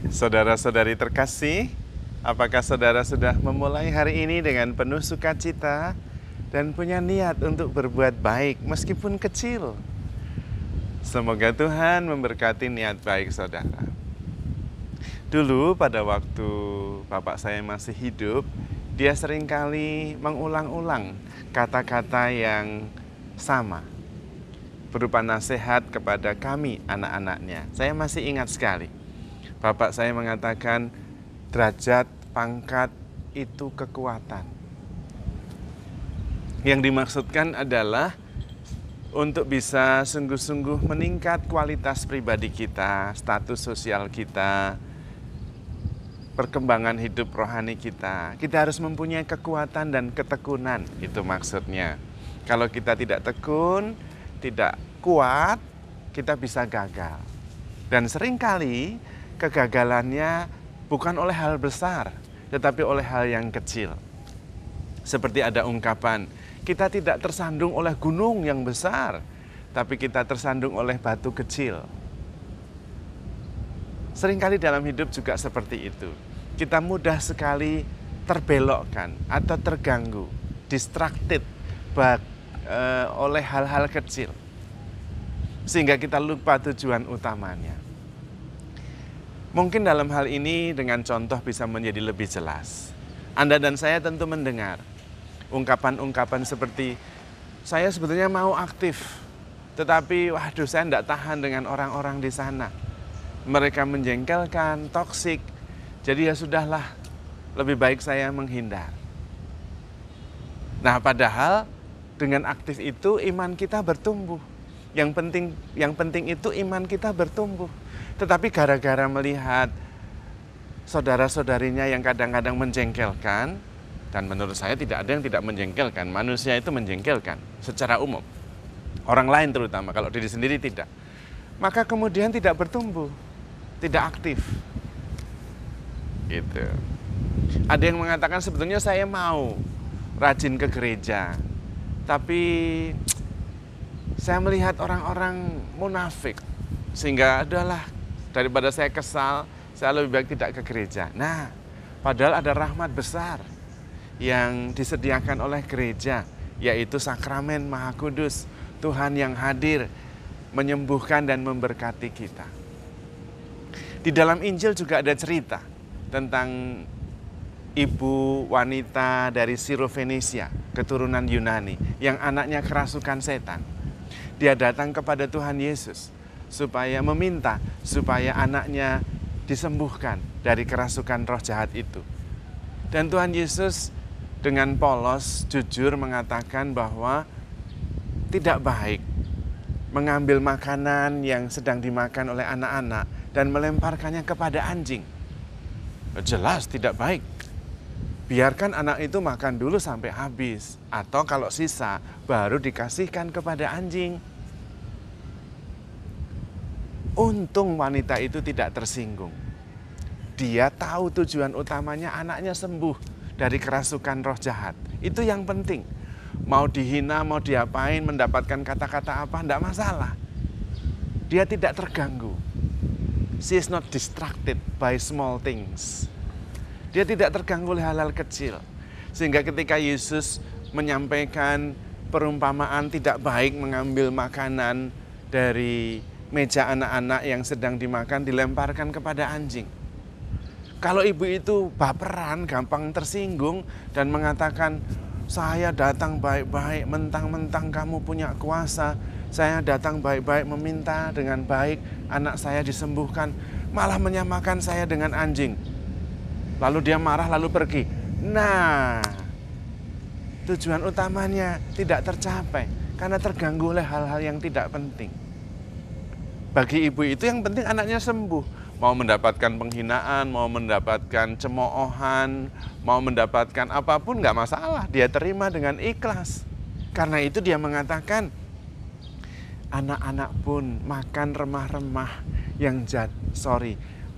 Saudara-saudari terkasih, apakah saudara sudah memulai hari ini dengan penuh sukacita dan punya niat untuk berbuat baik meskipun kecil? Semoga Tuhan memberkati niat baik saudara. Dulu pada waktu bapak saya masih hidup, dia seringkali mengulang-ulang kata-kata yang sama berupa nasihat kepada kami anak-anaknya. Saya masih ingat sekali. Bapak saya mengatakan, derajat pangkat itu kekuatan. Yang dimaksudkan adalah untuk bisa sungguh-sungguh meningkat kualitas pribadi kita, status sosial kita, perkembangan hidup rohani kita. Kita harus mempunyai kekuatan dan ketekunan, itu maksudnya. Kalau kita tidak tekun, tidak kuat, kita bisa gagal. Dan seringkali kegagalannya bukan oleh hal besar, tetapi oleh hal yang kecil. Seperti ada ungkapan, kita tidak tersandung oleh gunung yang besar, tapi kita tersandung oleh batu kecil. Seringkali dalam hidup juga seperti itu. Kita mudah sekali terbelokkan atau terganggu, distracted oleh hal-hal kecil. Sehingga kita lupa tujuan utamanya. Mungkin dalam hal ini dengan contoh bisa menjadi lebih jelas. Anda dan saya tentu mendengar ungkapan-ungkapan seperti, saya sebetulnya mau aktif, tetapi waduh saya tidak tahan dengan orang-orang di sana. Mereka menjengkelkan, toksik, jadi ya sudahlah, lebih baik saya menghindar. Nah, padahal dengan aktif itu iman kita bertumbuh. Yang penting itu iman kita bertumbuh. Tetapi gara-gara melihat saudara-saudarinya yang kadang-kadang menjengkelkan, dan menurut saya tidak ada yang tidak menjengkelkan, manusia itu menjengkelkan secara umum. Orang lain terutama, kalau diri sendiri tidak. Maka kemudian tidak bertumbuh, tidak aktif. Gitu. Ada yang mengatakan sebetulnya saya mau rajin ke gereja, tapi saya melihat orang-orang munafik, sehingga adalah daripada saya kesal, saya lebih baik tidak ke gereja. Nah, padahal ada rahmat besar yang disediakan oleh gereja, yaitu sakramen Maha Kudus, Tuhan yang hadir menyembuhkan dan memberkati kita. Di dalam Injil juga ada cerita tentang ibu wanita dari Sirofenisia, keturunan Yunani, yang anaknya kerasukan setan. Dia datang kepada Tuhan Yesus supaya meminta supaya anaknya disembuhkan dari kerasukan roh jahat itu. Dan Tuhan Yesus dengan polos, jujur mengatakan bahwa tidak baik mengambil makanan yang sedang dimakan oleh anak-anak dan melemparkannya kepada anjing. Jelas tidak baik. Biarkan anak itu makan dulu sampai habis, atau kalau sisa baru dikasihkan kepada anjing. Untung wanita itu tidak tersinggung. Dia tahu tujuan utamanya anaknya sembuh dari kerasukan roh jahat. Itu yang penting. Mau dihina, mau diapain, mendapatkan kata-kata apa, tidak masalah. Dia tidak terganggu. She is not distracted by small things. Dia tidak terganggu oleh hal-hal kecil. Sehingga ketika Yesus menyampaikan perumpamaan tidak baik mengambil makanan dari meja anak-anak yang sedang dimakan, dilemparkan kepada anjing. Kalau ibu itu baperan, gampang tersinggung dan mengatakan, saya datang baik-baik, mentang-mentang kamu punya kuasa, saya datang baik-baik meminta dengan baik, anak saya disembuhkan, malah menyamakan saya dengan anjing. Lalu dia marah lalu pergi. Nah, tujuan utamanya tidak tercapai karena terganggu oleh hal-hal yang tidak penting. Bagi ibu itu yang penting anaknya sembuh. Mau mendapatkan penghinaan, mau mendapatkan cemoohan, mau mendapatkan apapun nggak masalah. Dia terima dengan ikhlas. Karena itu dia mengatakan, anak-anak pun makan remah-remah yang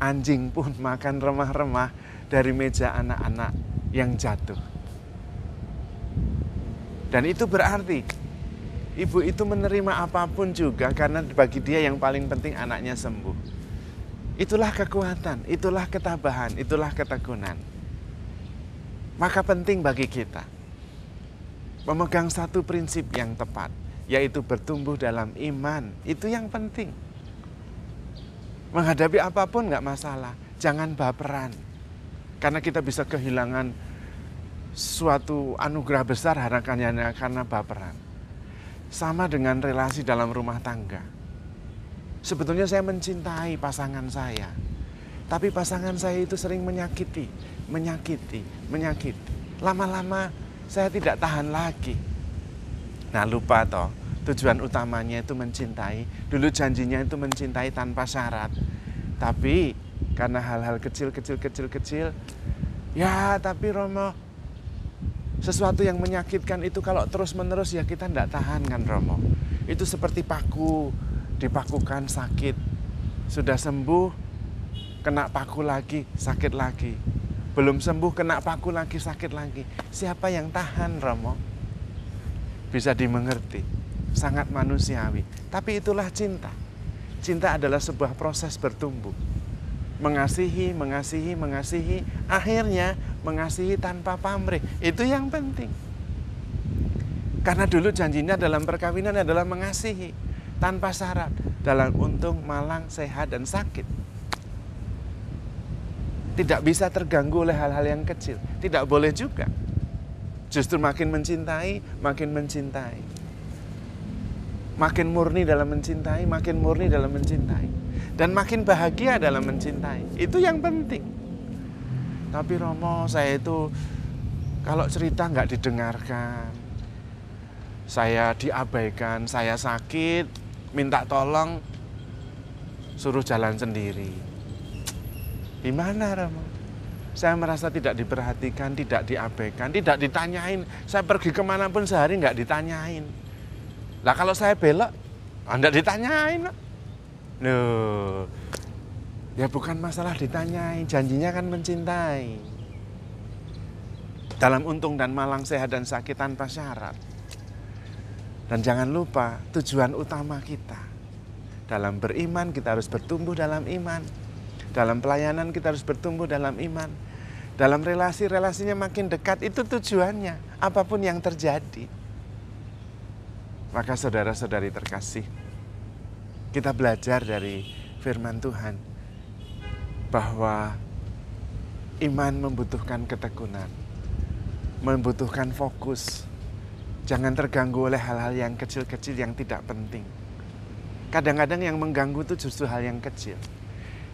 anjing pun makan remah-remah dari meja anak-anak yang jatuh. Dan itu berarti ibu itu menerima apapun juga karena bagi dia yang paling penting anaknya sembuh. Itulah kekuatan, itulah ketabahan, itulah ketekunan. Maka penting bagi kita memegang satu prinsip yang tepat, yaitu bertumbuh dalam iman. Itu yang penting. Menghadapi apapun nggak masalah, jangan baperan. Karena kita bisa kehilangan suatu anugerah besar hanya karena baperan. Sama dengan relasi dalam rumah tangga. Sebetulnya saya mencintai pasangan saya, tapi pasangan saya itu sering menyakiti. Lama-lama saya tidak tahan lagi. Nah, lupa toh, tujuan utamanya itu mencintai. Dulu janjinya itu mencintai tanpa syarat. Tapi karena hal-hal kecil, ya tapi Romo, sesuatu yang menyakitkan itu kalau terus-menerus ya kita tidak tahan kan Romo. Itu seperti paku, dipakukan sakit. Sudah sembuh, kena paku lagi, sakit lagi. Belum sembuh, kena paku lagi, sakit lagi. Siapa yang tahan Romo? Bisa dimengerti, sangat manusiawi. Tapi itulah cinta. Cinta adalah sebuah proses bertumbuh. Mengasihi, akhirnya mengasihi tanpa pamrih. Itu yang penting. Karena dulu janjinya dalam perkawinan adalah mengasihi tanpa syarat, dalam untung, malang, sehat, dan sakit. Tidak bisa terganggu oleh hal-hal yang kecil. Tidak boleh juga. Justru makin mencintai. Makin murni dalam mencintai, dan makin bahagia dalam mencintai. Itu yang penting. Tapi Romo, saya itu kalau cerita nggak didengarkan, saya diabaikan, saya sakit, minta tolong, suruh jalan sendiri. Gimana Romo? Saya merasa tidak diperhatikan, tidak diabaikan, tidak ditanyain. Saya pergi kemanapun sehari nggak ditanyain. Lah kalau saya belok, Anda ditanyain. Loh, ya bukan masalah ditanyain, janjinya kan mencintai. Dalam untung dan malang, sehat dan sakit tanpa syarat. Dan jangan lupa tujuan utama kita. Dalam beriman kita harus bertumbuh dalam iman. Dalam pelayanan kita harus bertumbuh dalam iman. Dalam relasinya makin dekat, itu tujuannya. Apapun yang terjadi. Maka saudara-saudari terkasih, kita belajar dari firman Tuhan bahwa iman membutuhkan ketekunan, membutuhkan fokus. Jangan terganggu oleh hal-hal yang kecil-kecil yang tidak penting. Kadang-kadang yang mengganggu itu justru hal yang kecil.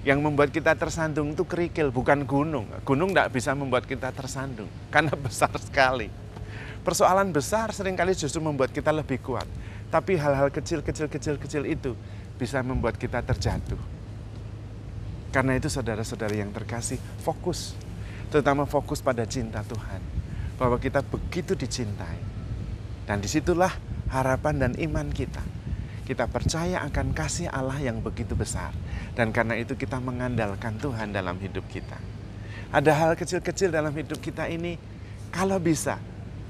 Yang membuat kita tersandung itu kerikil, bukan gunung. Gunung tidak bisa membuat kita tersandung, karena besar sekali. Persoalan besar seringkali justru membuat kita lebih kuat. Tapi hal-hal kecil itu bisa membuat kita terjatuh. Karena itu saudara-saudari yang terkasih, fokus. Terutama fokus pada cinta Tuhan. Bahwa kita begitu dicintai. Dan disitulah harapan dan iman kita. Kita percaya akan kasih Allah yang begitu besar. Dan karena itu kita mengandalkan Tuhan dalam hidup kita. Ada hal kecil-kecil dalam hidup kita ini, kalau bisa,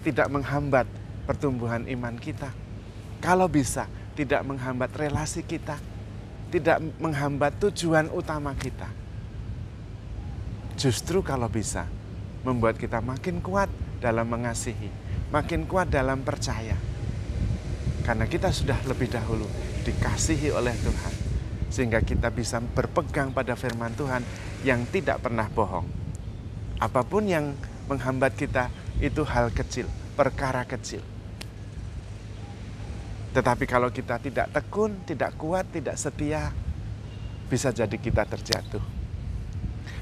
tidak menghambat pertumbuhan iman kita. Kalau bisa, tidak menghambat relasi kita. Tidak menghambat tujuan utama kita. Justru kalau bisa, membuat kita makin kuat dalam mengasihi. Makin kuat dalam percaya. Karena kita sudah lebih dahulu dikasihi oleh Tuhan. Sehingga kita bisa berpegang pada firman Tuhan yang tidak pernah bohong. Apapun yang menghambat kita, itu hal kecil, perkara kecil. Tetapi kalau kita tidak tekun, tidak kuat, tidak setia, bisa jadi kita terjatuh.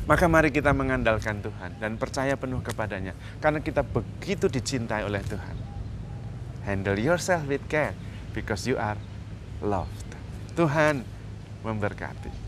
Maka mari kita mengandalkan Tuhan dan percaya penuh kepadanya. Karena kita begitu dicintai oleh Tuhan. Handle yourself with care because you are loved. Tuhan memberkati.